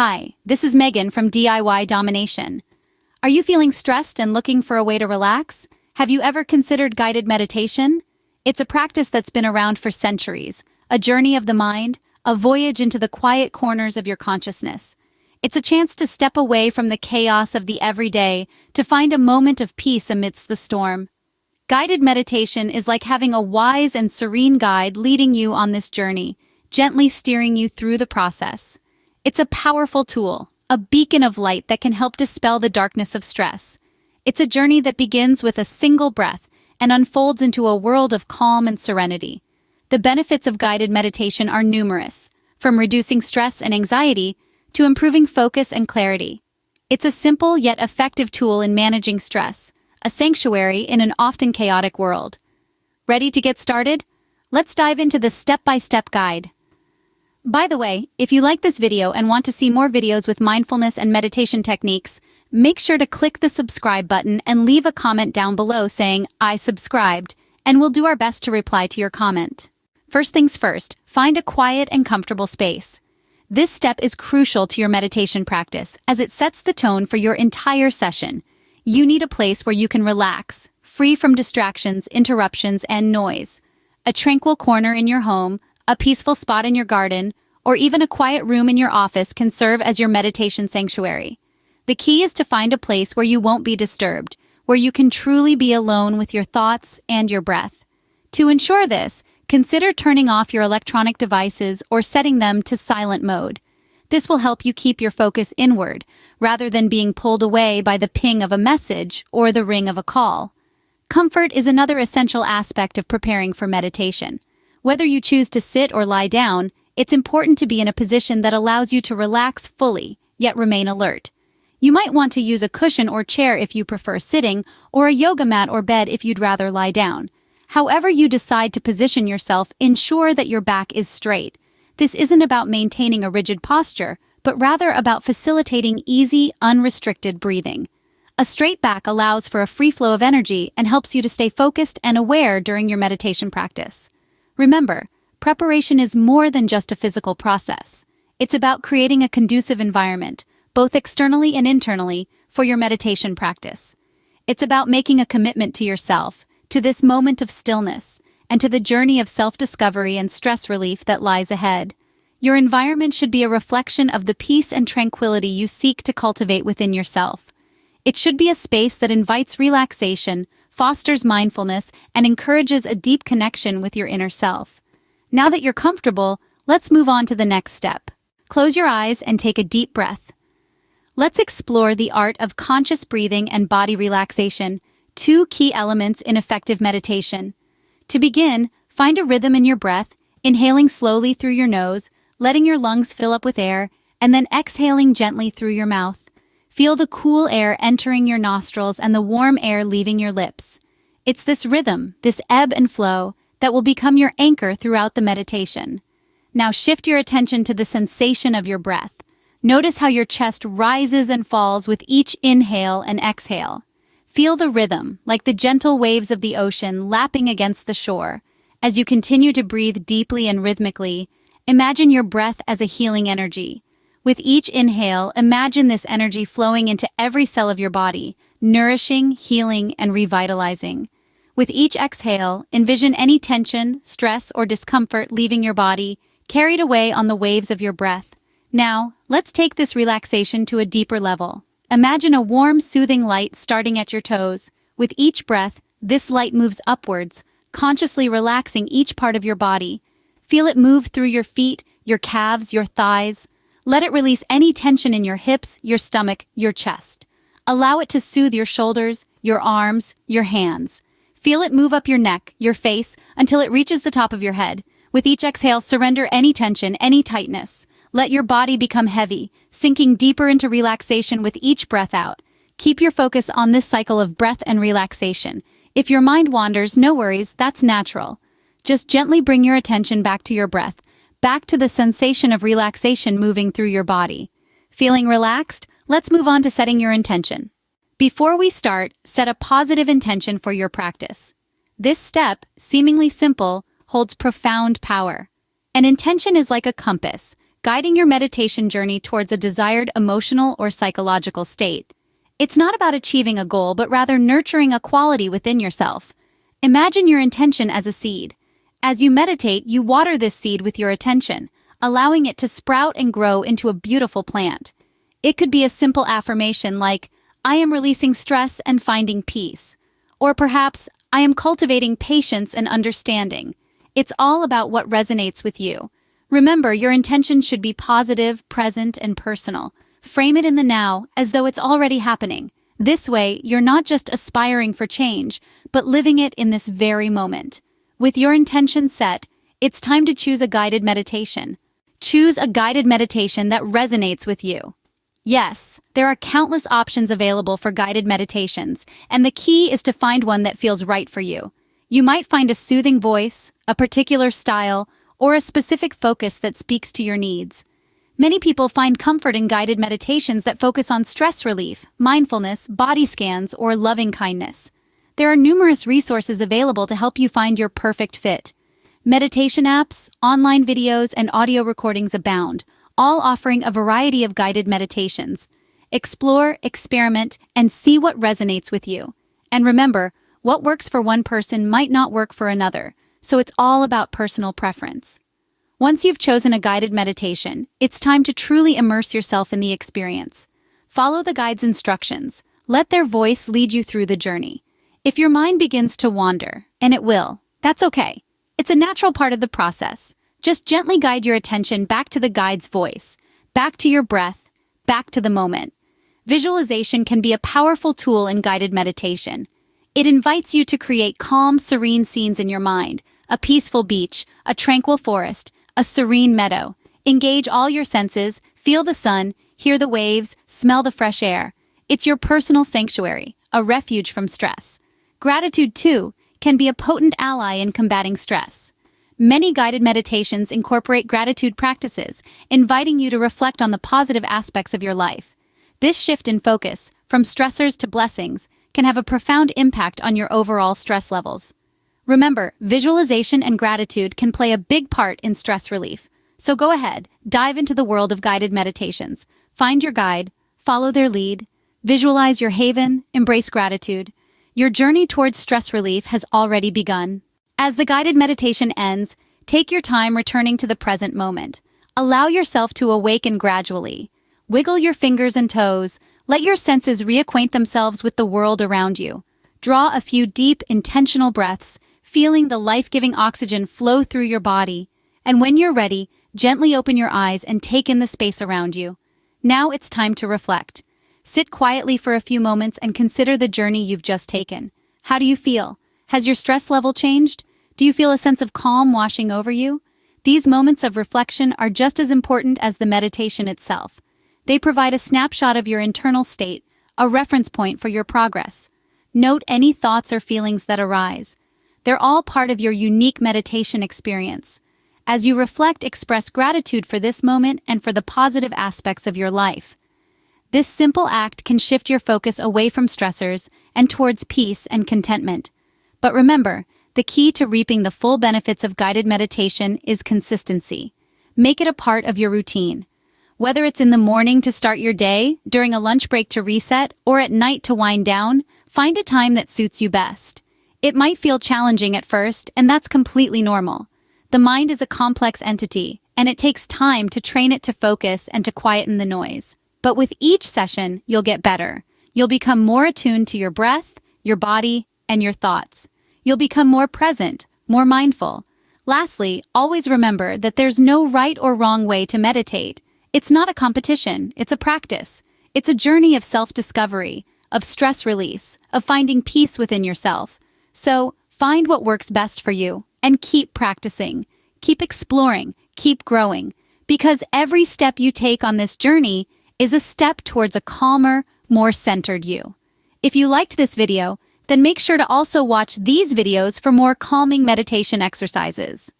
Hi, this is Megan from DIY Domination. Are you feeling stressed and looking for a way to relax? Have you ever considered guided meditation? It's a practice that's been around for centuries, a journey of the mind, a voyage into the quiet corners of your consciousness. It's a chance to step away from the chaos of the everyday to find a moment of peace amidst the storm. Guided meditation is like having a wise and serene guide leading you on this journey, gently steering you through the process. It's a powerful tool, a beacon of light that can help dispel the darkness of stress. It's a journey that begins with a single breath and unfolds into a world of calm and serenity. The benefits of guided meditation are numerous, from reducing stress and anxiety to improving focus and clarity. It's a simple yet effective tool in managing stress, a sanctuary in an often chaotic world. Ready to get started? Let's dive into the step-by-step guide. By the way, if you like this video and want to see more videos with mindfulness and meditation techniques, make sure to click the subscribe button and leave a comment down below saying, "I subscribed," and we'll do our best to reply to your comment. First things first, find a quiet and comfortable space. This step is crucial to your meditation practice as it sets the tone for your entire session. You need a place where you can relax, free from distractions, interruptions, and noise. A tranquil corner in your home, a peaceful spot in your garden, or even a quiet room in your office can serve as your meditation sanctuary. The key is to find a place where you won't be disturbed, where you can truly be alone with your thoughts and your breath. To ensure this, consider turning off your electronic devices or setting them to silent mode. This will help you keep your focus inward, rather than being pulled away by the ping of a message or the ring of a call. Comfort is another essential aspect of preparing for meditation. Whether you choose to sit or lie down, it's important to be in a position that allows you to relax fully, yet remain alert. You might want to use a cushion or chair if you prefer sitting, or a yoga mat or bed if you'd rather lie down. However you decide to position yourself, ensure that your back is straight. This isn't about maintaining a rigid posture, but rather about facilitating easy, unrestricted breathing. A straight back allows for a free flow of energy and helps you to stay focused and aware during your meditation practice. Remember, preparation is more than just a physical process. It's about creating a conducive environment, both externally and internally, for your meditation practice. It's about making a commitment to yourself, to this moment of stillness, and to the journey of self-discovery and stress relief that lies ahead. Your environment should be a reflection of the peace and tranquility you seek to cultivate within yourself. It should be a space that invites relaxation, fosters mindfulness, and encourages a deep connection with your inner self. Now that you're comfortable, let's move on to the next step. Close your eyes and take a deep breath. Let's explore the art of conscious breathing and body relaxation, two key elements in effective meditation. To begin, find a rhythm in your breath, inhaling slowly through your nose, letting your lungs fill up with air, and then exhaling gently through your mouth. Feel the cool air entering your nostrils and the warm air leaving your lips. It's this rhythm, this ebb and flow, that will become your anchor throughout the meditation. Now shift your attention to the sensation of your breath. Notice how your chest rises and falls with each inhale and exhale. Feel the rhythm, like the gentle waves of the ocean lapping against the shore. As you continue to breathe deeply and rhythmically, imagine your breath as a healing energy. With each inhale, imagine this energy flowing into every cell of your body, nourishing, healing, and revitalizing. With each exhale, envision any tension, stress, or discomfort leaving your body, carried away on the waves of your breath. Now, let's take this relaxation to a deeper level. Imagine a warm, soothing light starting at your toes. With each breath, this light moves upwards, consciously relaxing each part of your body. Feel it move through your feet, your calves, your thighs. Let it release any tension in your hips, your stomach, your chest. Allow it to soothe your shoulders, your arms, your hands. Feel it move up your neck, your face, until it reaches the top of your head. With each exhale, surrender any tension, any tightness. Let your body become heavy, sinking deeper into relaxation with each breath out. Keep your focus on this cycle of breath and relaxation. If your mind wanders, no worries, that's natural. Just gently bring your attention back to your breath, back to the sensation of relaxation moving through your body. Feeling relaxed? Let's move on to setting your intention. Before we start, set a positive intention for your practice. This step, seemingly simple, holds profound power. An intention is like a compass, guiding your meditation journey towards a desired emotional or psychological state. It's not about achieving a goal, but rather nurturing a quality within yourself. Imagine your intention as a seed. As you meditate, you water this seed with your attention, allowing it to sprout and grow into a beautiful plant. It could be a simple affirmation like, I am releasing stress and finding peace. Or perhaps, I am cultivating patience and understanding. It's all about what resonates with you. Remember, your intention should be positive, present, and personal. Frame it in the now, as though it's already happening. This way, you're not just aspiring for change, but living it in this very moment. With your intention set, it's time to choose a guided meditation. Choose a guided meditation that resonates with you. Yes, there are countless options available for guided meditations, and the key is to find one that feels right for you. You might find a soothing voice, a particular style, or a specific focus that speaks to your needs. Many people find comfort in guided meditations that focus on stress relief, mindfulness, body scans, or loving kindness. There are numerous resources available to help you find your perfect fit. Meditation apps, online videos, and audio recordings abound, all offering a variety of guided meditations. Explore, experiment, and see what resonates with you. And remember, what works for one person might not work for another, so it's all about personal preference. Once you've chosen a guided meditation, it's time to truly immerse yourself in the experience. Follow the guide's instructions. Let their voice lead you through the journey. If your mind begins to wander, and it will, that's okay. It's a natural part of the process. Just gently guide your attention back to the guide's voice, back to your breath, back to the moment. Visualization can be a powerful tool in guided meditation. It invites you to create calm, serene scenes in your mind, a peaceful beach, a tranquil forest, a serene meadow. Engage all your senses, feel the sun, hear the waves, smell the fresh air. It's your personal sanctuary, a refuge from stress. Gratitude, too, can be a potent ally in combating stress. Many guided meditations incorporate gratitude practices, inviting you to reflect on the positive aspects of your life. This shift in focus, from stressors to blessings, can have a profound impact on your overall stress levels. Remember, visualization and gratitude can play a big part in stress relief. So go ahead, dive into the world of guided meditations. Find your guide, follow their lead, visualize your haven, embrace gratitude. Your journey towards stress relief has already begun. As the guided meditation ends, take your time returning to the present moment. Allow yourself to awaken gradually. Wiggle your fingers and toes. Let your senses reacquaint themselves with the world around you. Draw a few deep, intentional breaths, feeling the life-giving oxygen flow through your body. And when you're ready, gently open your eyes and take in the space around you. Now it's time to reflect. Sit quietly for a few moments and consider the journey you've just taken. How do you feel? Has your stress level changed? Do you feel a sense of calm washing over you? These moments of reflection are just as important as the meditation itself. They provide a snapshot of your internal state, a reference point for your progress. Note any thoughts or feelings that arise. They're all part of your unique meditation experience. As you reflect, express gratitude for this moment and for the positive aspects of your life. This simple act can shift your focus away from stressors and towards peace and contentment. But remember, the key to reaping the full benefits of guided meditation is consistency. Make it a part of your routine. Whether it's in the morning to start your day, during a lunch break to reset, or at night to wind down, find a time that suits you best. It might feel challenging at first, and that's completely normal. The mind is a complex entity, and it takes time to train it to focus and to quieten the noise. But with each session, you'll get better. You'll become more attuned to your breath, your body, and your thoughts. You'll become more present, more mindful. Lastly, always remember that there's no right or wrong way to meditate. It's not a competition, it's a practice. It's a journey of self-discovery, of stress release, of finding peace within yourself. So, find what works best for you, and keep practicing. Keep exploring, keep growing. Because every step you take on this journey is a step towards a calmer, more centered you. If you liked this video, then make sure to also watch these videos for more calming meditation exercises.